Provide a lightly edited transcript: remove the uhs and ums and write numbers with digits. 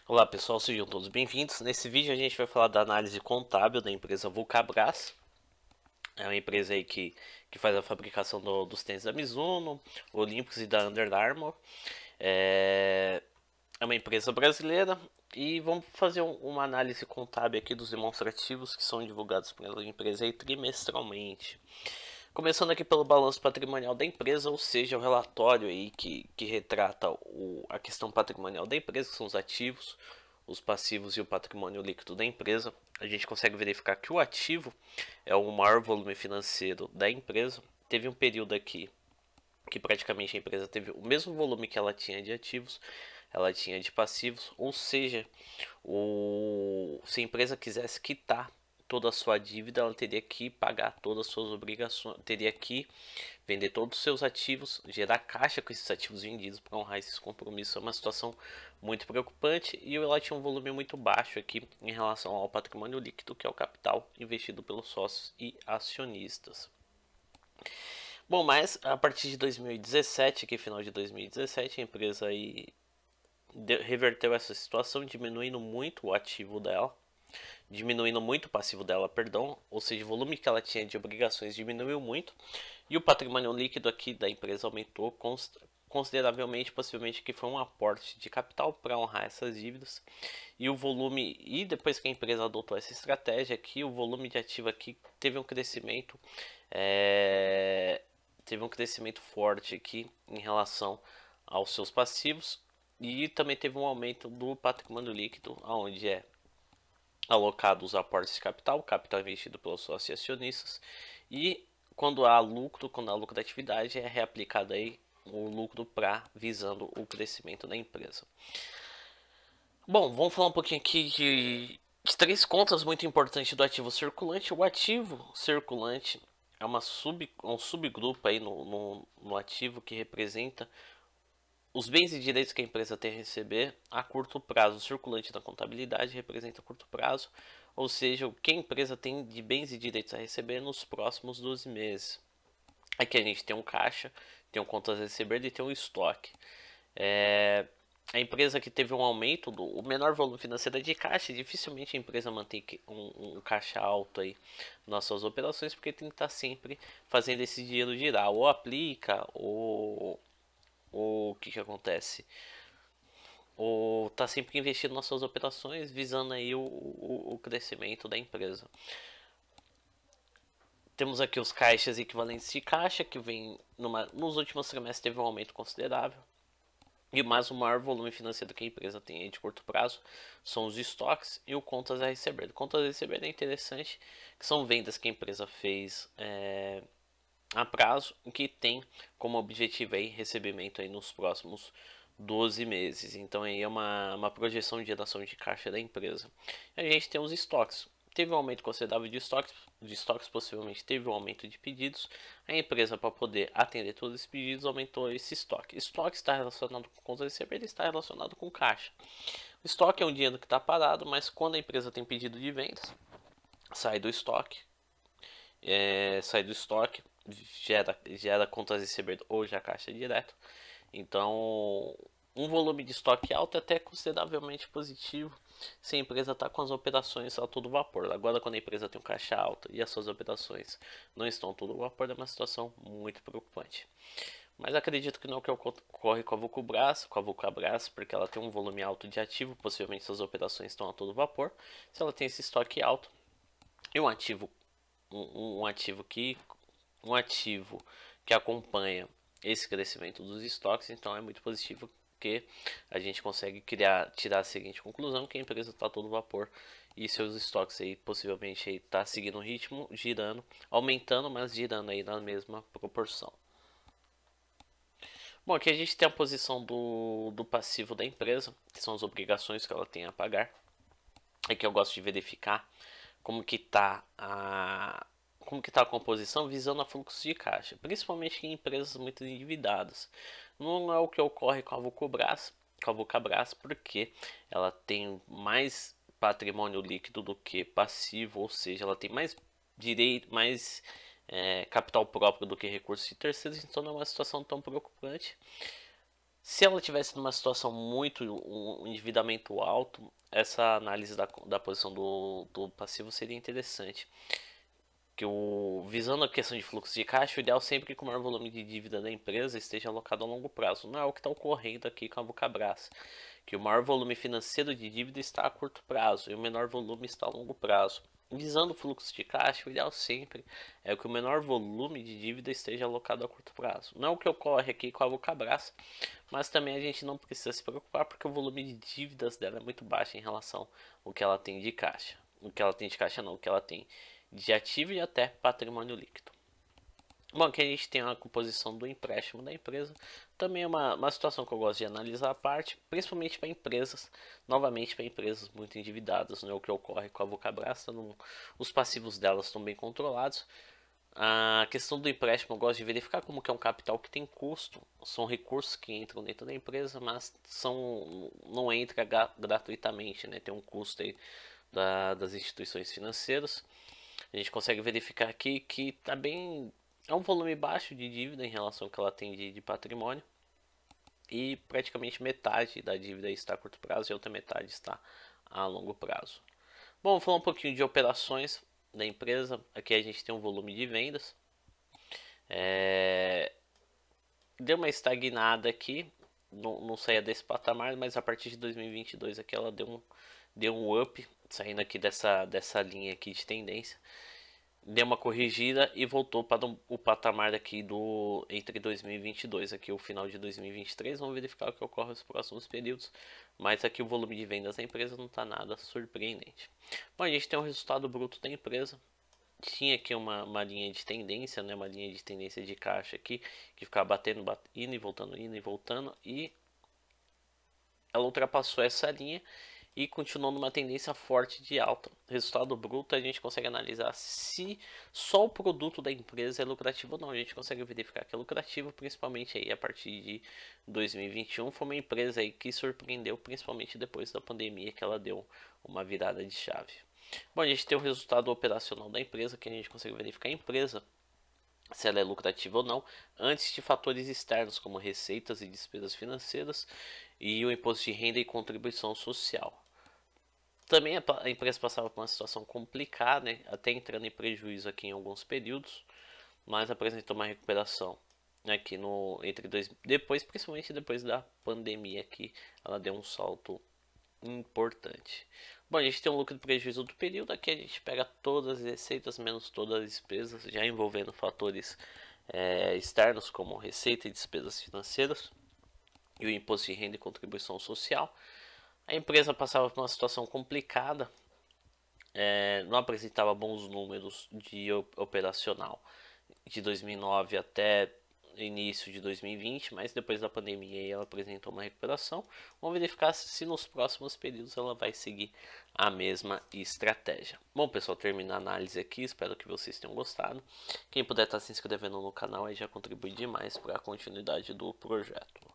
Olá pessoal, sejam todos bem-vindos. Nesse vídeo a gente vai falar da análise contábil da empresa Vulcabras. É uma empresa aí que faz a fabricação dos tênis da Mizuno, Olympus e da Under Armour. É uma empresa brasileira e vamos fazer uma análise contábil aqui dos demonstrativos que são divulgados pela empresa aí trimestralmente. Começando aqui pelo balanço patrimonial da empresa, ou seja, o relatório aí que retrata a questão patrimonial da empresa, que são os ativos, os passivos e o patrimônio líquido da empresa. A gente consegue verificar que o ativo é o maior volume financeiro da empresa. Teve um período aqui que praticamente a empresa teve o mesmo volume que ela tinha de ativos, ela tinha de passivos, ou seja, se a empresa quisesse quitar toda a sua dívida, ela teria que pagar todas as suas obrigações, teria que vender todos os seus ativos, gerar caixa com esses ativos vendidos para honrar esses compromissos. É uma situação muito preocupante e ela tinha um volume muito baixo aqui em relação ao patrimônio líquido, que é o capital investido pelos sócios e acionistas. Bom, mas a partir de 2017, que final de 2017, a empresa aí reverteu essa situação, diminuindo muito o ativo dela, diminuindo muito o passivo dela, perdão, ou seja, o volume que ela tinha de obrigações diminuiu muito e o patrimônio líquido aqui da empresa aumentou consideravelmente, possivelmente que foi um aporte de capital para honrar essas dívidas e o volume, e depois que a empresa adotou essa estratégia aqui, o volume de ativo aqui teve um crescimento forte aqui em relação aos seus passivos e também teve um aumento do patrimônio líquido, onde é alocado os aportes de capital, capital investido pelos sócios e acionistas, e quando há lucro da atividade, é reaplicado aí o lucro para visando o crescimento da empresa. Bom, vamos falar um pouquinho aqui de três contas muito importantes do ativo circulante. O ativo circulante é um subgrupo aí no ativo que representa os bens e direitos que a empresa tem a receber a curto prazo. O circulante da contabilidade representa a curto prazo, ou seja, o que a empresa tem de bens e direitos a receber nos próximos 12 meses. Aqui a gente tem um caixa, tem um contas a receber e tem um estoque. A empresa que teve um aumento o menor volume financeiro de caixa, dificilmente a empresa mantém um caixa alto aí nas suas operações, porque tem que estar sempre fazendo esse dinheiro girar, ou aplica, ou o que acontece? Ou tá sempre investindo nas suas operações, visando aí o crescimento da empresa. Temos aqui os caixas equivalentes de caixa, que vem nos últimos trimestres teve um aumento considerável. E mais o maior volume financeiro que a empresa tem de curto prazo são os estoques e o contas a receber. Contas a receber é interessante, que são vendas que a empresa fez a prazo, que tem como objetivo aí recebimento aí nos próximos 12 meses. Então aí é uma projeção de geração de caixa da empresa. E a gente tem os estoques. Teve um aumento considerável de estoques, possivelmente teve um aumento de pedidos. A empresa, para poder atender todos esses pedidos, aumentou esse estoque. Estoque está relacionado com contas a receber, está relacionado com caixa. O estoque é um dinheiro que está parado, mas quando a empresa tem pedido de vendas, sai do estoque, gera contas a receber ou já caixa direto. Então, um volume de estoque alto é até consideravelmente positivo se a empresa está com as operações a todo vapor. Agora, quando a empresa tem um caixa alto e as suas operações não estão a todo vapor, é uma situação muito preocupante. Mas acredito que não é o que ocorre com a Vulcabras, porque ela tem um volume alto de ativo, possivelmente suas operações estão a todo vapor. Se ela tem esse estoque alto e um ativo que acompanha esse crescimento dos estoques, então é muito positivo que a gente consegue tirar a seguinte conclusão, que a empresa está a todo vapor e seus estoques aí possivelmente está seguindo o ritmo, girando, aumentando, mas girando aí na mesma proporção. Bom, aqui a gente tem a posição do passivo da empresa, que são as obrigações que ela tem a pagar. Aqui eu gosto de verificar como que está a composição visando a fluxo de caixa, principalmente em empresas muito endividadas. Não é o que ocorre com a Vulcabras, porque ela tem mais patrimônio líquido do que passivo, ou seja, ela tem mais direito, mais capital próprio do que recursos de terceiros, então não é uma situação tão preocupante. Se ela tivesse numa situação muito, um endividamento alto, essa análise da posição do passivo seria interessante. Visando a questão de fluxo de caixa, o ideal sempre é que o maior volume de dívida da empresa esteja alocado a longo prazo. Não é o que está ocorrendo aqui com a Vulcabras, que o maior volume financeiro de dívida está a curto prazo e o menor volume está a longo prazo. Visando o fluxo de caixa, o ideal sempre é que o menor volume de dívida esteja alocado a curto prazo. Não é o que ocorre aqui com a Vulcabras, mas também a gente não precisa se preocupar porque o volume de dívidas dela é muito baixo em relação ao que ela tem de caixa. O que ela tem de caixa não, o que ela tem de ativo e até patrimônio líquido. Bom, aqui a gente tem a composição do empréstimo da empresa. Também é uma situação que eu gosto de analisar a parte, principalmente para empresas, novamente para empresas muito endividadas, né? O que ocorre com a Vulcabras, os passivos delas estão bem controlados. A questão do empréstimo eu gosto de verificar como que é um capital que tem custo, são recursos que entram dentro da empresa, mas não entra gratuitamente, né? Tem um custo aí das instituições financeiras. A gente consegue verificar aqui que tá bem, é um volume baixo de dívida em relação ao que ela tem de patrimônio, e praticamente metade da dívida está a curto prazo e a outra metade está a longo prazo. Bom, vou falar um pouquinho de operações da empresa. Aqui a gente tem um volume de vendas, deu uma estagnada aqui, não saía desse patamar, mas a partir de 2022 aqui ela deu um up, saindo aqui dessa linha aqui de tendência. Deu uma corrigida e voltou para o patamar aqui entre 2022 aqui o final de 2023. Vamos verificar o que ocorre nos próximos períodos, mas aqui o volume de vendas da empresa não está nada surpreendente. Bom, a gente tem o resultado bruto da empresa. Tinha aqui uma linha de tendência, né, uma linha de tendência de caixa aqui, que ficava batendo, indo e voltando, e ela ultrapassou essa linha e continuou numa tendência forte de alta. Resultado bruto, a gente consegue analisar se só o produto da empresa é lucrativo ou não. A gente consegue verificar que é lucrativo, principalmente aí a partir de 2021. Foi uma empresa aí que surpreendeu, principalmente depois da pandemia, que ela deu uma virada de chave. Bom, a gente tem o resultado operacional da empresa, que a gente consegue verificar a empresa, se ela é lucrativa ou não, antes de fatores externos como receitas e despesas financeiras e o imposto de renda e contribuição social. Também a empresa passava por uma situação complicada, né, até entrando em prejuízo aqui em alguns períodos, mas apresentou uma recuperação aqui principalmente depois da pandemia, que ela deu um salto importante. Bom, a gente tem um lucro de prejuízo do período. Aqui a gente pega todas as receitas menos todas as despesas, já envolvendo fatores externos como receita e despesas financeiras e o imposto de renda e contribuição social. A empresa passava por uma situação complicada, não apresentava bons números de operacional de 2009 até início de 2020, mas depois da pandemia ela apresentou uma recuperação. Vamos verificar se nos próximos períodos ela vai seguir a mesma estratégia. Bom, pessoal, termina a análise aqui, espero que vocês tenham gostado. Quem puder estar se inscrevendo no canal aí já contribui demais para a continuidade do projeto.